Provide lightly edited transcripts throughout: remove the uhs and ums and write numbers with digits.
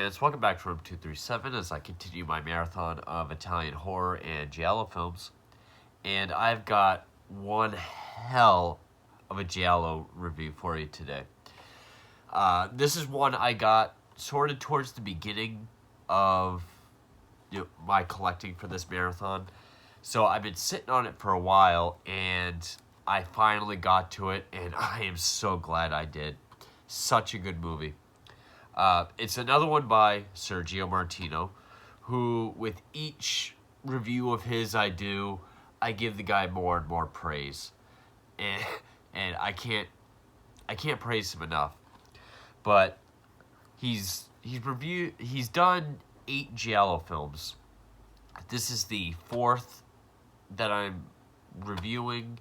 fans, welcome back to Room 237 as I continue my marathon of Italian horror and Giallo films. And I've got one hell of a Giallo review for you today. This is one I got sort of towards the beginning of my collecting for this marathon. So I've been sitting on it for a while, and I finally got to it, and I am so glad I did. Such a good movie. It's another one by Sergio Martino, who, with each review of his I do, I give the guy more and more praise, and I can't praise him enough. But he's done 8 Giallo films. This is the 4th that I'm reviewing.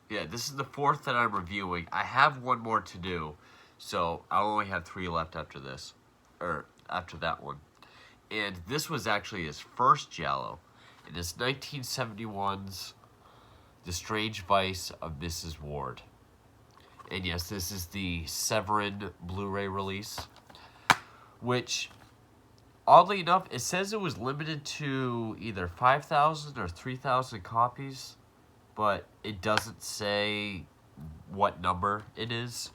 Yeah, this is the 4th that I'm reviewing. I have one more to do, so I only have 3 left after this, or after that one. And this was actually his first Giallo. It is 1971's The Strange Vice of Mrs. Wardh. And yes, this is the Severin Blu-ray release, which, oddly enough, it says it was limited to either 5,000 or 3,000 copies. But it doesn't say what number it is,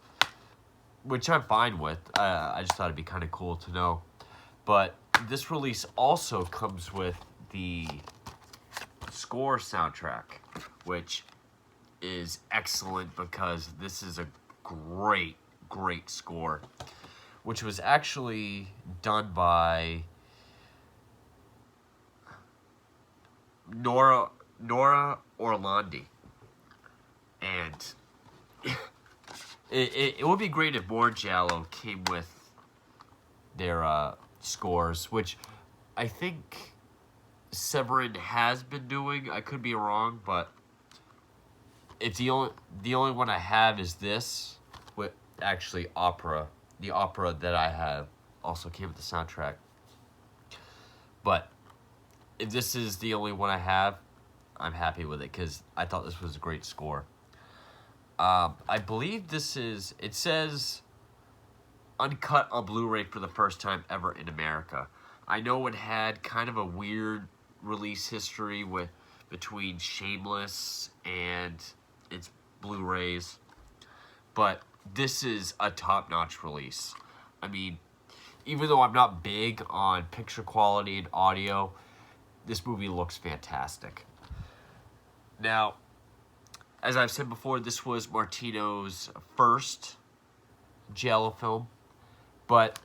which I'm fine with. I just thought it'd be kind of cool to know. But this release also comes with the score soundtrack, which is excellent because this is a great, great score, which was actually done by Nora Orlandi. And it would be great if more Giallo came with their scores, which I think Severin has been doing. I could be wrong, but it's the only one I have is this. With actually opera. The opera that I have also came with the soundtrack. But if this is the only one I have, I'm happy with it because I thought this was a great score. I believe it says uncut on Blu-ray for the first time ever in America. I know it had kind of a weird release history between Shameless and its Blu-rays, but this is a top-notch release. I mean, even though I'm not big on picture quality and audio, this movie looks fantastic. Now, as I've said before, this was Martino's first Giallo film, but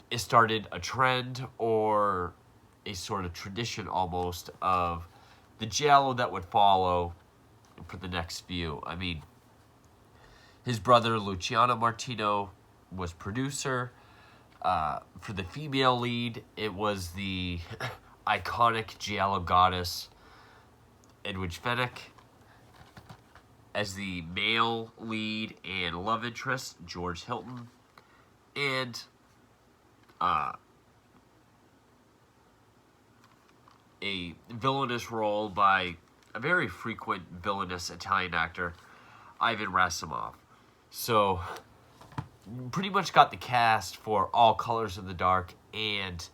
it started a trend or a sort of tradition almost of the Giallo that would follow for the next few. I mean, his brother Luciano Martino was producer. For the female lead, it was the iconic Giallo goddess Edwidge Fenech. As the male lead and love interest, George Hilton. And a villainous role by a very frequent villainous Italian actor, Ivan Rassimov. So, pretty much got the cast for All Colors in the Dark and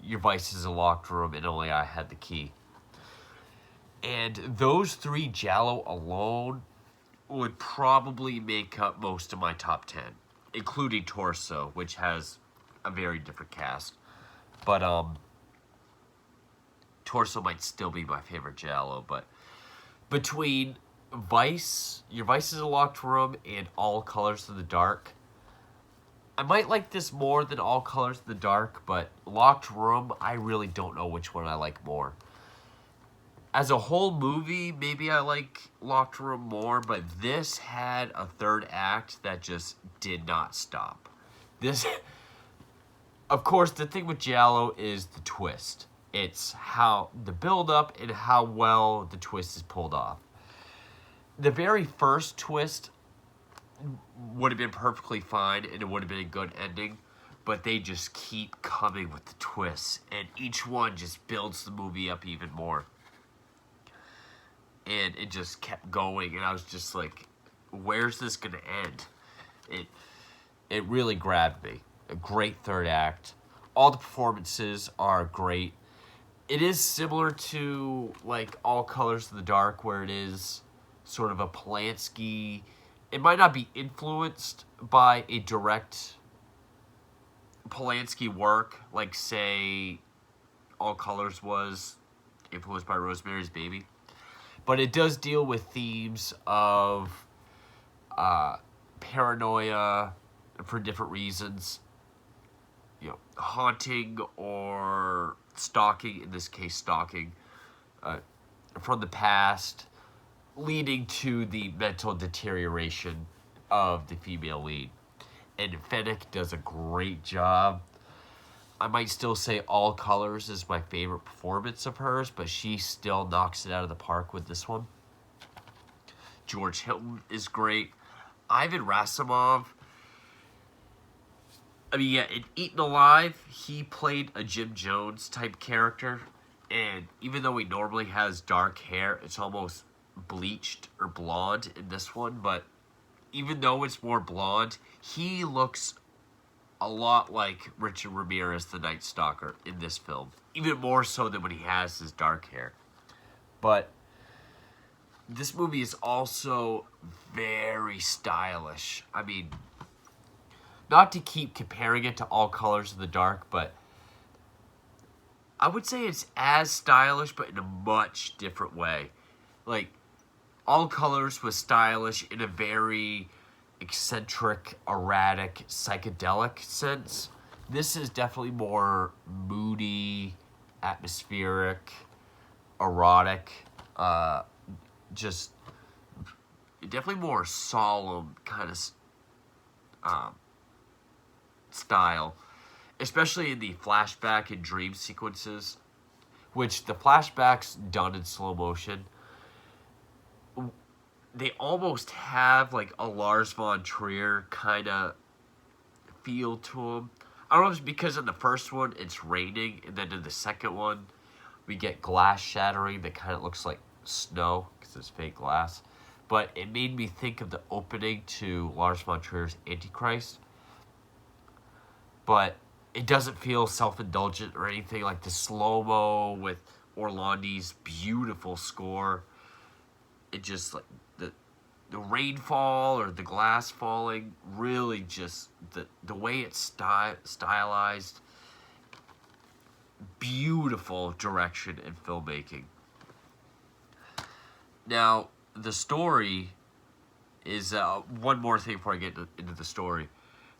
Your Vice is a Locked Room and Only I Had the Key. And those 3 Giallo alone would probably make up most of my top 10, including Torso, which has a very different cast. But Torso might still be my favorite Giallo. But between Vice, Your Vice is a Locked Room, and All Colors in the Dark, I might like this more than All Colors in the Dark, but Locked Room, I really don't know which one I like more. As a whole movie, maybe I like Locked Room more, but this had a third act that just did not stop. Of course, the thing with Giallo is the twist. It's how the build-up and how well the twist is pulled off. The very first twist would have been perfectly fine, and it would have been a good ending, but they just keep coming with the twists, and each one just builds the movie up even more. And it just kept going, and I was just like, where's this going to end? it really grabbed me. A great third act. All the performances are great. It is similar to like All Colors of the Dark, where it is sort of a Polanski. It might not be influenced by a direct Polanski work, like say All Colors was influenced by Rosemary's Baby, but it does deal with themes of paranoia for different reasons. You know, haunting or stalking, in this case stalking, from the past, leading to the mental deterioration of the female lead. And Fennec does a great job. I might still say All Colors is my favorite performance of hers, but she still knocks it out of the park with this one. George Hilton is great. Ivan Rasimov, I mean, yeah, in Eaten Alive, he played a Jim Jones type character. And even though he normally has dark hair, it's almost bleached or blonde in this one. But even though it's more blonde, he looks a lot like Richard Ramirez, the Night Stalker, in this film. Even more so than when he has his dark hair. But this movie is also very stylish. I mean, not to keep comparing it to All Colors of the Dark, but I would say it's as stylish, but in a much different way. Like, All Colors was stylish in a very eccentric, erratic, psychedelic sense. This is definitely more moody, atmospheric, erotic, just definitely more solemn kind of style, especially in the flashback and dream sequences, which the flashbacks done in slow motion, they almost have like a Lars von Trier kind of feel to them. I don't know if it's because in the first one it's raining, and then in the second one we get glass shattering that kind of looks like snow because it's fake glass. But it made me think of the opening to Lars von Trier's Antichrist. But it doesn't feel self-indulgent or anything. Like the slow-mo with Orlandi's beautiful score. It just, like, the rainfall or the glass falling, really just, the way it's stylized, beautiful direction and filmmaking. Now, the story is, one more thing before I get into the story.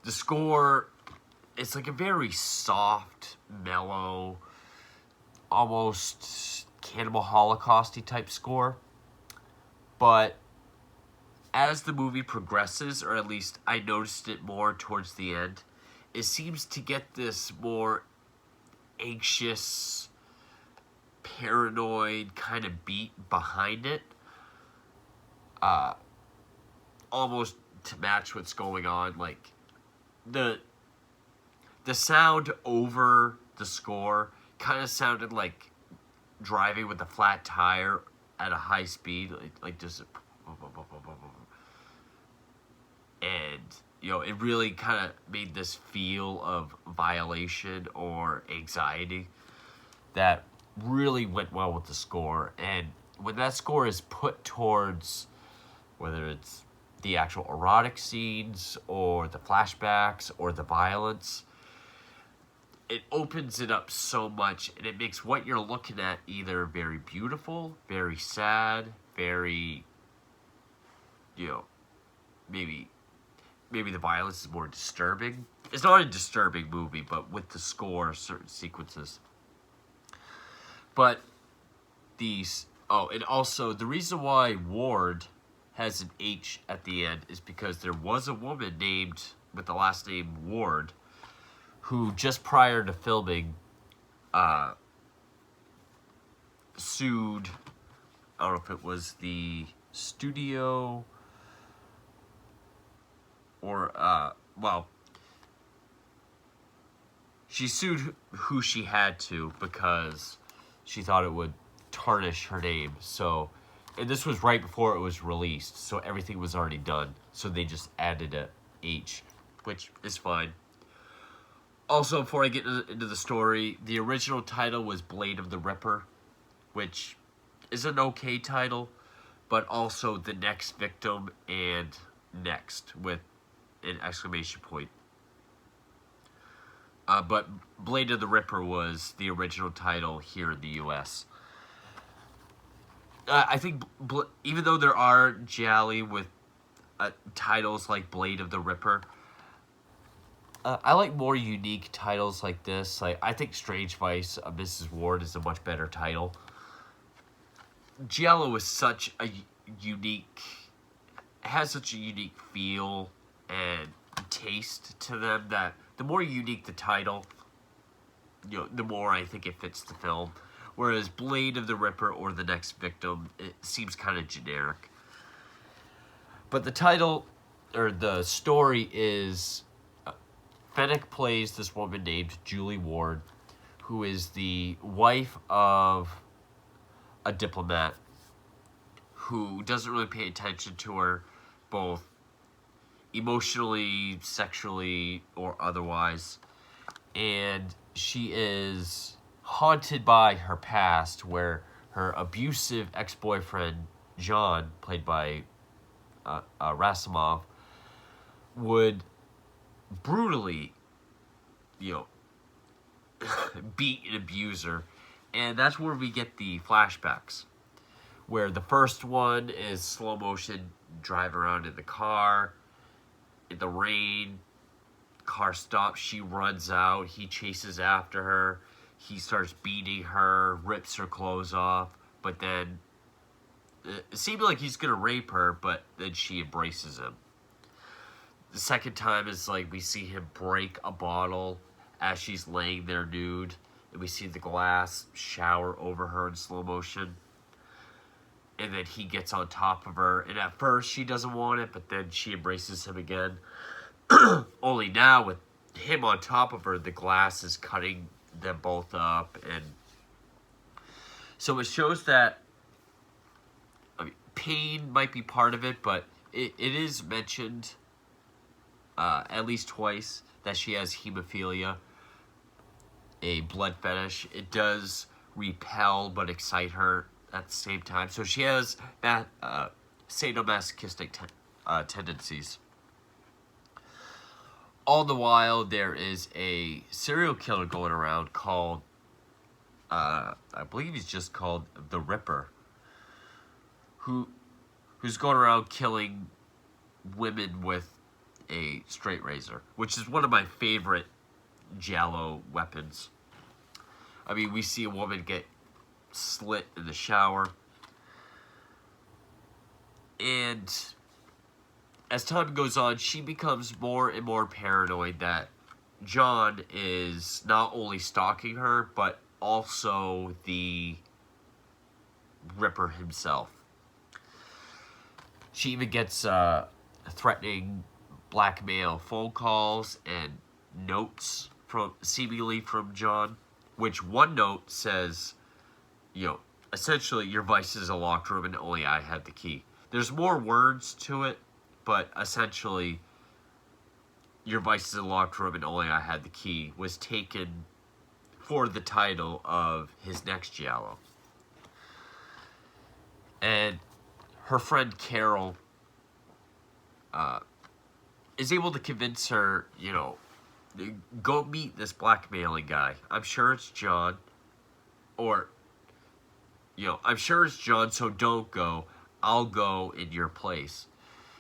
The score, it's like a very soft, mellow, almost Cannibal Holocaust-y type score. But as the movie progresses, or at least I noticed it more towards the end, it seems to get this more anxious, paranoid kind of beat behind it. Almost to match what's going on. Like, the sound over the score kind of sounded like driving with a flat tire at a high speed, like just, and you know, it really kind of made this feel of violation or anxiety that really went well with the score. And when that score is put towards whether it's the actual erotic scenes or the flashbacks or the violence, it opens it up so much, and it makes what you're looking at either very beautiful, very sad, very, you know, maybe the violence is more disturbing. It's not a disturbing movie, but with the score, certain sequences. But these, and also the reason why Wardh has an H at the end is because there was a woman named with the last name Wardh who just prior to filming sued, I don't know if it was the studio or, she sued who she had to because she thought it would tarnish her name. So, and this was right before it was released, so everything was already done. So they just added a H. which is fine. Also, before I get into the story, the original title was Blade of the Ripper, which is an okay title, but also The Next Victim and Next with an exclamation point. But Blade of the Ripper was the original title here in the U.S. I think even though there are Gialli with titles like Blade of the Ripper, I like more unique titles like this. Like, I think Strange Vice of Mrs. Wardh is a much better title. Giallo is such a unique, has such a unique feel and taste to them that the more unique the title, the more I think it fits the film. Whereas Blade of the Ripper or The Next Victim, it seems kind of generic. But the title, or the story is, Fennec plays this woman named Julie Wardh, who is the wife of a diplomat who doesn't really pay attention to her, both emotionally, sexually, or otherwise. And she is haunted by her past, where her abusive ex-boyfriend, John, played by Rasimov, would brutally, beat and abuse her. And that's where we get the flashbacks, where the first one is slow motion, driving around in the car, in the rain, car stops, she runs out, he chases after her, he starts beating her, rips her clothes off, but then it seemed like he's gonna rape her, but then she embraces him. The second time is like we see him break a bottle as she's laying there nude, and we see the glass shower over her in slow motion. And then he gets on top of her, and at first she doesn't want it, but then she embraces him again. Only now, with him on top of her, the glass is cutting them both up, and so it shows that, pain might be part of it, but it is mentioned at least twice that she has hemophilia, a blood fetish. It does repel but excite her at the same time. So she has sadomasochistic tendencies. All the while, there is a serial killer going around called, I believe he's just called the Ripper, who's going around killing women with a straight razor, which is one of my favorite Giallo weapons. I mean, we see a woman get slit in the shower, and as time goes on, she becomes more and more paranoid that John is not only stalking her, but also the Ripper himself. She even gets threatening blackmail phone calls and notes seemingly from John, which one note says, essentially, your vice is a locked room and only I have the key. There's more words to it, but essentially, your vice is a locked room and only I had the key was taken for the title of his next Giallo. And her friend Carol is able to convince her, go meet this blackmailing guy. I'm sure it's John. Or, I'm sure it's John, so don't go. I'll go in your place.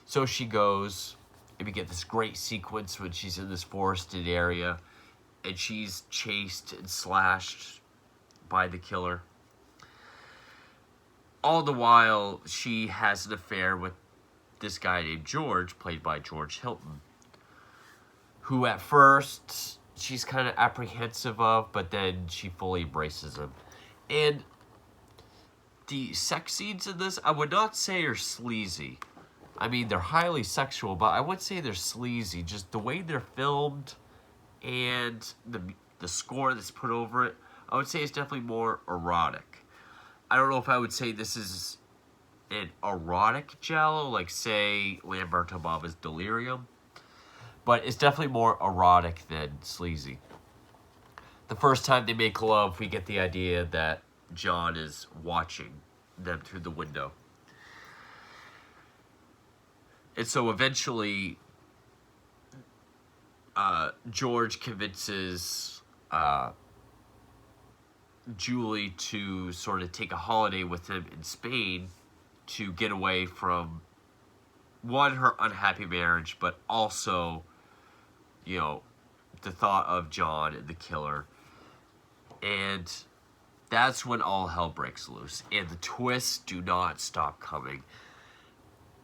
So she goes, and we get this great sequence when she's in this forested area, and she's chased and slashed by the killer. All the while, she has an affair with this guy named George, played by George Hilton, who at first she's kind of apprehensive of, but then she fully embraces him. And the sex scenes in this, I would not say are sleazy. I mean, they're highly sexual, but I would say they're sleazy. Just the way they're filmed and the score that's put over it, I would say it's definitely more erotic. I don't know if I would say this is an erotic Giallo, like, say, Lamberto Bava's Delirium. but it's definitely more erotic than sleazy. The first time they make love, we get the idea that John is watching them through the window. And so eventually, George convinces Julie to sort of take a holiday with him in Spain to get away from, one, her unhappy marriage, but also, the thought of John and the killer. And that's when all hell breaks loose. And the twists do not stop coming.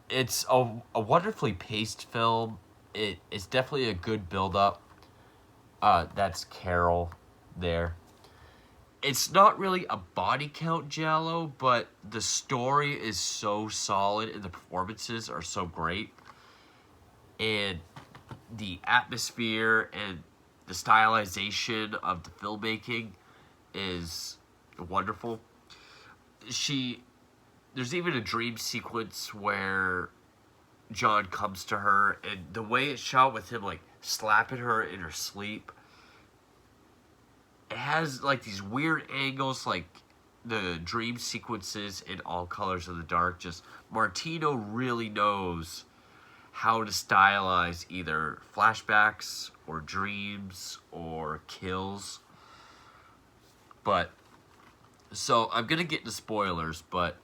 It's a wonderfully paced film. It's definitely a good build-up. That's Carol there. It's not really a body count Giallo, but the story is so solid and the performances are so great. And the atmosphere and the stylization of the filmmaking is wonderful. There's even a dream sequence where John comes to her, and the way it's shot with him, like, slapping her in her sleep, it has, like, these weird angles, like the dream sequences in All Colors of the Dark. Just, Martino really knows how to stylize either flashbacks or dreams or kills. But, so, I'm gonna get into spoilers, but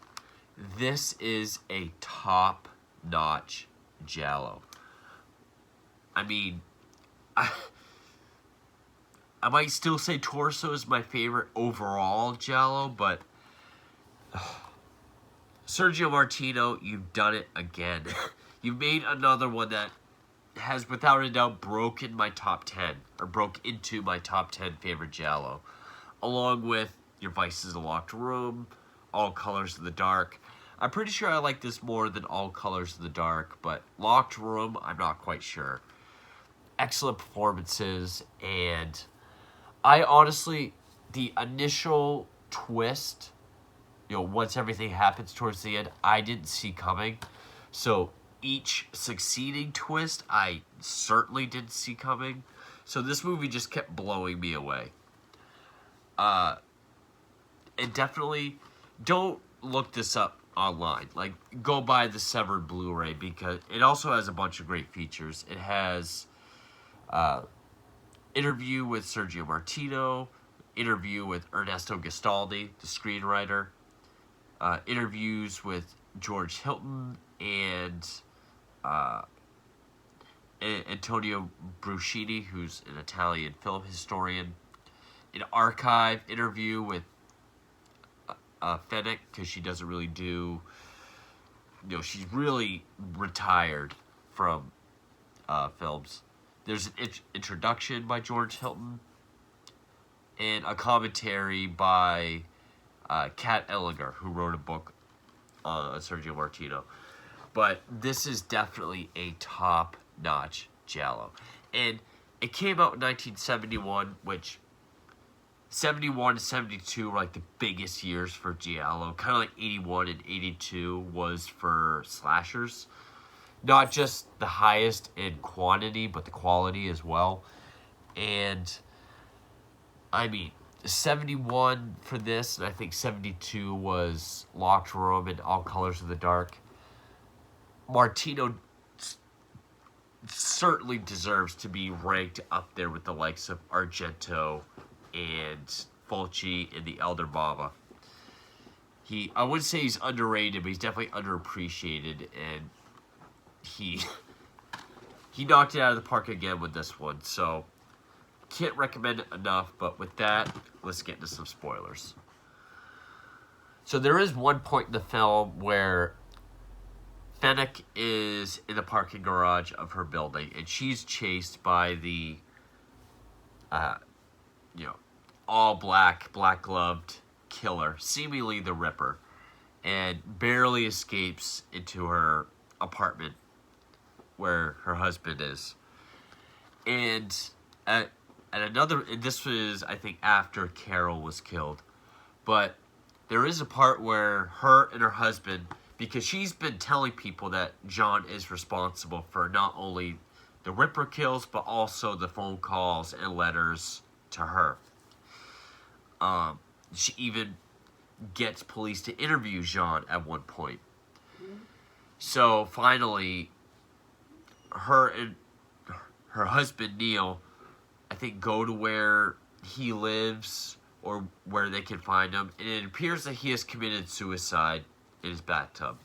this is a top-notch Giallo. I mean, I might still say Torso is my favorite overall Giallo, but Sergio Martino, you've done it again. You've made another one that has, without a doubt, broken my top 10, or broke into my top 10 favorite Giallo, along with Your Vice is a Locked Room, All Colors of the Dark. I'm pretty sure I like this more than All Colors of the Dark, but Locked Room, I'm not quite sure. Excellent performances, and I honestly, the initial twist, once everything happens towards the end, I didn't see coming. So each succeeding twist, I certainly didn't see coming. So this movie just kept blowing me away. And definitely don't look this up online. Like, go buy the Severed Blu-ray, because it also has a bunch of great features. It has interview with Sergio Martino, interview with Ernesto Gastaldi, the screenwriter, interviews with George Hilton and Antonio Bruscini, who's an Italian film historian, an archive interview with Fennec, because she doesn't really do, she's really retired from films. There's an introduction by George Hilton and a commentary by Kat Ellinger, who wrote a book on Sergio Martino. But this is definitely a top-notch Giallo. And it came out in 1971, which 71 and 72 were like the biggest years for Giallo. Kind of like 81 and 82 was for slashers. Not just the highest in quantity, but the quality as well. And, I mean, 71 for this, and I think 72 was Locked Room and All Colors of the Dark. Martino certainly deserves to be ranked up there with the likes of Argento and Fulci and the Elder Baba. I wouldn't say he's underrated, but he's definitely underappreciated, and he knocked it out of the park again with this one. So, can't recommend it enough, but with that, let's get into some spoilers. So there is one point in the film where Fennec is in the parking garage of her building, and she's chased by the, all black-gloved killer, seemingly the Ripper, and barely escapes into her apartment where her husband is. And this was, I think, after Carol was killed, but there is a part where her and her husband, because she's been telling people that John is responsible for not only the Ripper kills, but also the phone calls and letters to her. She even gets police to interview Jean at one point. So finally, her and her husband Neil, I think, go to where he lives or where they can find him, and it appears that he has committed suicide in his bathtub.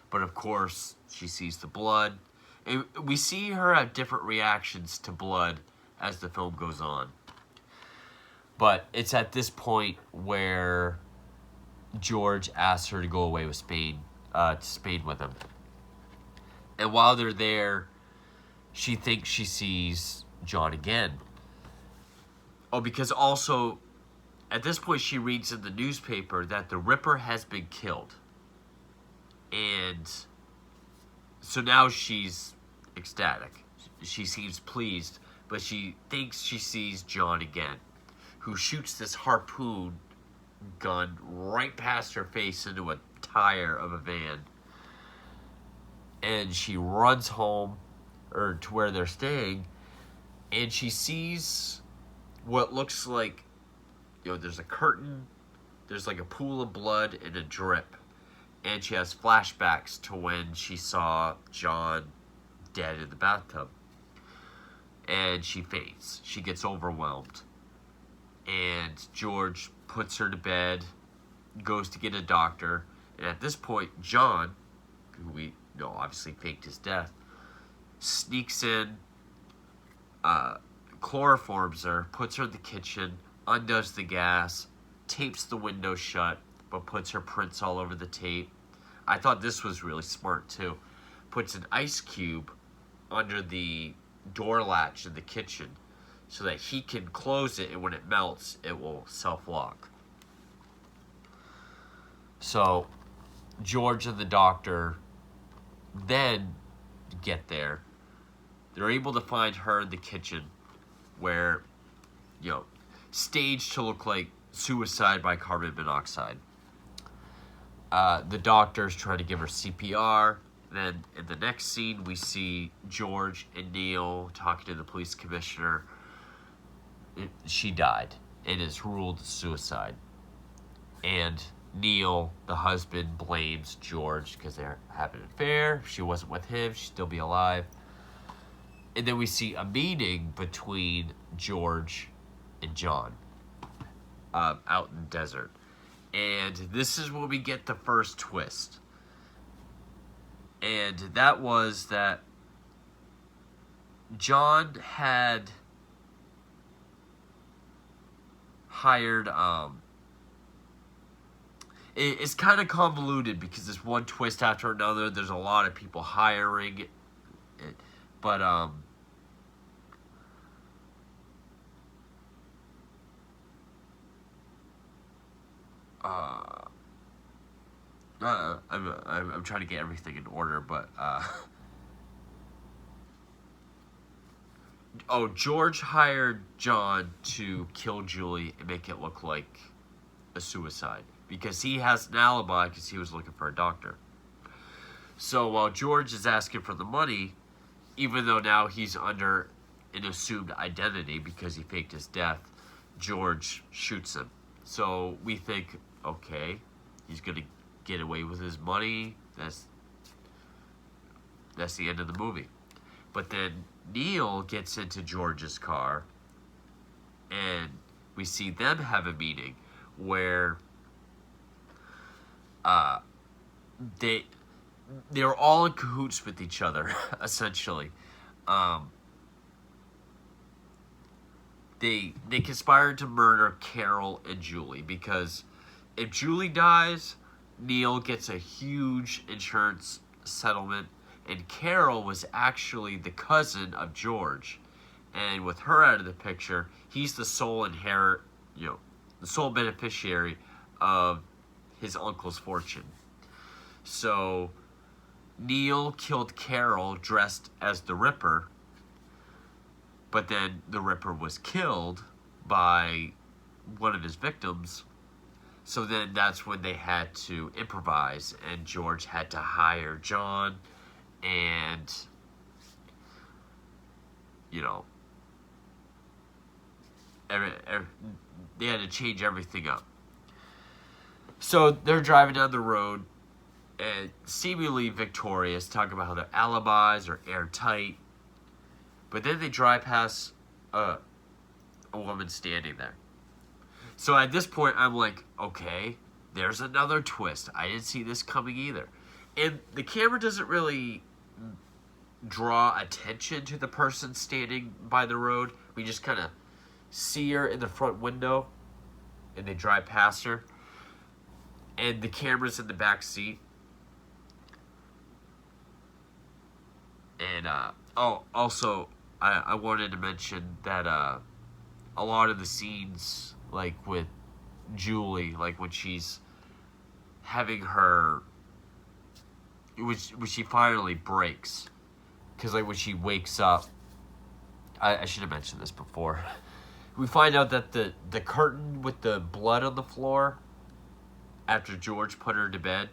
But of course, she sees the blood, and we see her have different reactions to blood as the film goes on. But it's at this point where George asks her to go away with Spain, to Spain with him. And while they're there, she thinks she sees John again. Oh, because also, at this point she reads in the newspaper that the Ripper has been killed. And so now she's ecstatic. She seems pleased, but she thinks she sees John again, who shoots this harpoon gun right past her face into a tire of a van. And she runs home, or to where they're staying, and she sees what looks like, there's a curtain, there's like a pool of blood and a drip. And she has flashbacks to when she saw John dead in the bathtub. And she faints. She gets overwhelmed. And George puts her to bed, goes to get a doctor, and at this point, John, who we know obviously faked his death, sneaks in, chloroforms her, puts her in the kitchen, undoes the gas, tapes the window shut, but puts her prints all over the tape. I thought this was really smart too. Puts an ice cube under the door latch in the kitchen so that he can close it, and when it melts, it will self-lock. So George and the doctor then get there. They're able to find her in the kitchen where, staged to look like suicide by carbon monoxide. The doctor's trying to give her CPR. Then in the next scene, we see George and Neil talking to the police commissioner. She died and is ruled suicide. And Neil, the husband, blames George because they're having an affair. If she wasn't with him, she'd still be alive. And then we see a meeting between George and John out in the desert. And this is when we get the first twist. And that was that John had hired, it's kind of convoluted because there's one twist after another. There's a lot of people hiring it. But, I'm trying to get everything in order, but, George hired John to kill Julie and make it look like a suicide because he has an alibi because he was looking for a doctor. So while George is asking for the money, even though now he's under an assumed identity because he faked his death, George shoots him. So we think, okay, he's going to get away with his money. That's the end of the movie. But then Neil gets into George's car, and we see them have a meeting where they're all in cahoots with each other, essentially. They conspired to murder Carol and Julie because if Julie dies, Neil gets a huge insurance settlement, and Carol was actually the cousin of George, and with her out of the picture, he's the sole the sole beneficiary of his uncle's fortune. So Neil killed Carol dressed as the Ripper, but then the Ripper was killed by one of his victims. So then that's when they had to improvise, and George had to hire John and you know, they had to change everything up. So they're driving down the road and seemingly victorious, talking about how their alibis are airtight. But then they drive past a woman standing there. So at this point, I'm like, okay, there's another twist. I didn't see this coming either. And the camera doesn't really draw attention to the person standing by the road. We just kind of see her in the front window, and they drive past her. And the camera's in the back seat. And, also, I wanted to mention that a lot of the scenes, like with Julie, like when she's having her, when she finally breaks, because like when she wakes up, I should have mentioned this before. We find out that the curtain with the blood on the floor, after George put her to bed,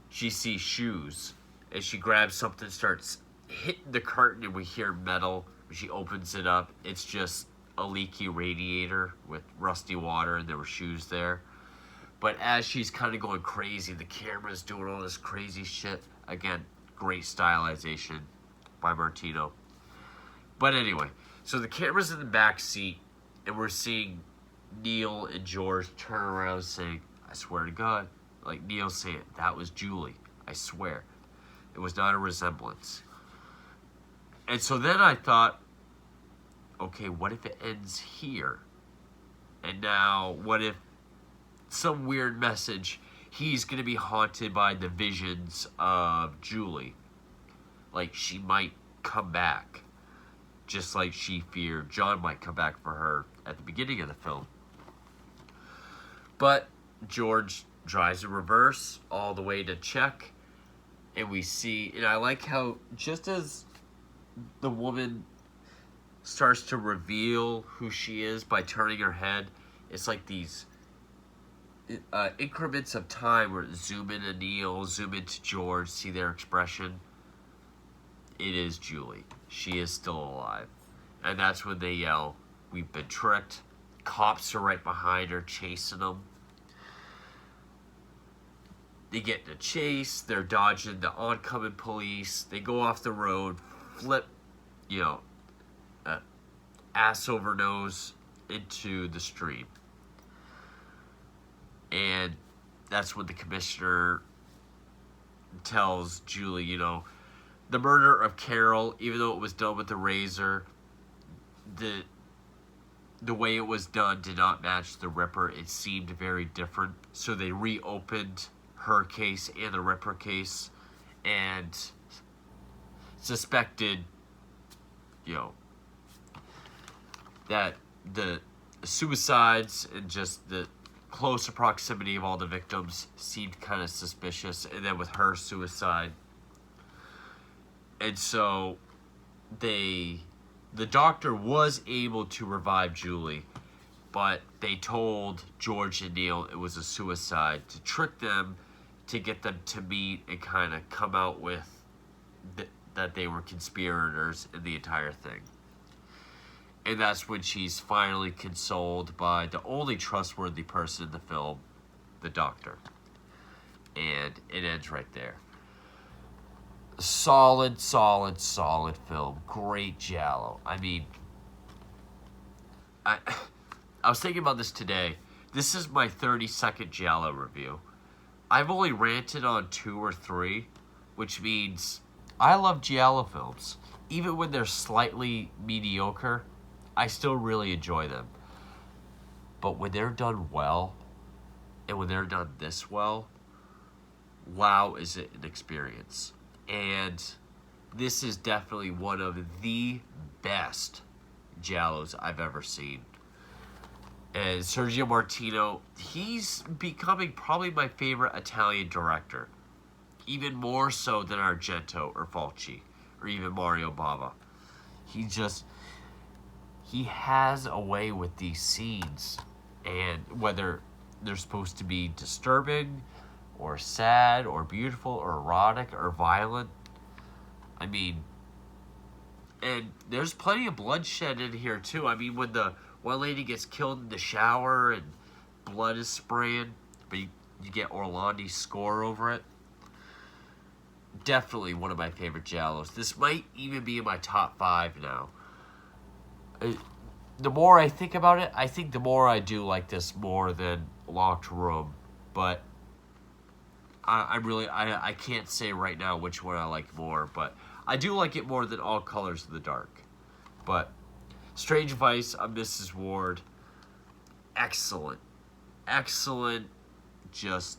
she sees shoes, and she grabs something, starts hitting the curtain, and we hear metal. When she opens it up, it's just a leaky radiator with rusty water, and there were shoes there. But as she's kind of going crazy, the camera's doing all this crazy shit. Again, great stylization by Martino. But anyway, so the camera's in the back seat, and we're seeing Neil and George turn around saying, I swear to God, like Neil saying, that was Julie. I swear. It was not a resemblance. And so then I thought, okay, what if it ends here? And now, what if some weird message, he's going to be haunted by the visions of Julie. Like, she might come back. Just like she feared John might come back for her at the beginning of the film. But George drives in reverse all the way to check. And we see, and I like how just as the woman starts to reveal who she is by turning her head, it's like these increments of time where zoom in to Neil, zoom into George, see their expression. It is Julie. She is still alive. And that's when they yell, we've been tricked. Cops are right behind her, chasing them. They get in a chase. They're dodging the oncoming police. They go off the road, flip, ass over nose into the stream. And that's when the commissioner tells Julie, the murder of Carol, even though it was done with a razor, the way it was done did not match the Ripper. It seemed very different. So they reopened her case and the Ripper case and suspected, that the suicides and just the close proximity of all the victims seemed kind of suspicious. And then with her suicide. And so the doctor was able to revive Julie, but they told George and Neil it was a suicide to trick them, to get them to meet and kind of come out with that they were conspirators in the entire thing. And that's when she's finally consoled by the only trustworthy person in the film, the doctor. And it ends right there. Solid film. Great Giallo. I mean, I was thinking about this today. This is my 30-second Giallo review. I've only ranted on 2 or 3, which means I love Giallo films. Even when they're slightly mediocre, I still really enjoy them. But when they're done well, and when they're done this well, wow, is it an experience. And this is definitely one of the best Giallos I've ever seen. And Sergio Martino, he's becoming probably my favorite Italian director. Even more so than Argento or Fulci or even Mario Bava. He has a way with these scenes. And whether they're supposed to be disturbing or sad, or beautiful, or erotic, or violent. I mean, And there's plenty of bloodshed in here, too. I mean, when the one lady gets killed in the shower and blood is spraying, but you get Orlandi's score over it. Definitely one of my favorite Giallos. This might even be in my top 5 now. The more I think about it, I think the more I do like this more than Locked Room. But I can't say right now which one I like more, but I do like it more than All Colors of the Dark. But Strange Vice of Mrs. Wardh, excellent. Excellent, just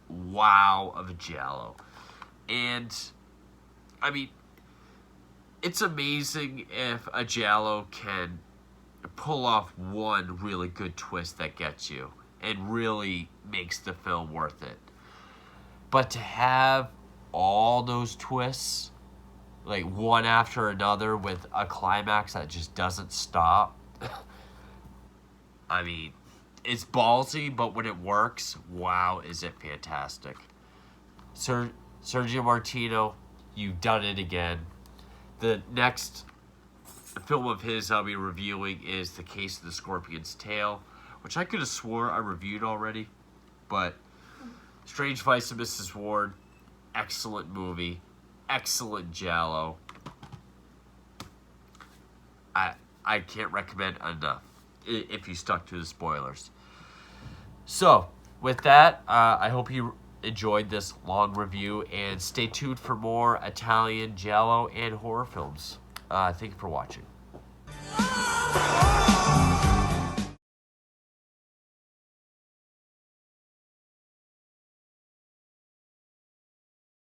wow of a Giallo. And, I mean, it's amazing if a Giallo can pull off one really good twist that gets you and really makes the film worth it. But to have all those twists, like one after another with a climax that just doesn't stop, I mean, it's ballsy, but when it works, wow, is it fantastic. Sergio Martino, you've done it again. The next film of his I'll be reviewing is The Case of the Scorpion's Tail, which I could have swore I reviewed already, but Strange Vice of Mrs. Wardh, excellent movie, excellent Giallo. I can't recommend enough if you stuck to the spoilers. So, with that, I hope you enjoyed this long review, and stay tuned for more Italian Giallo and horror films. Thank you for watching.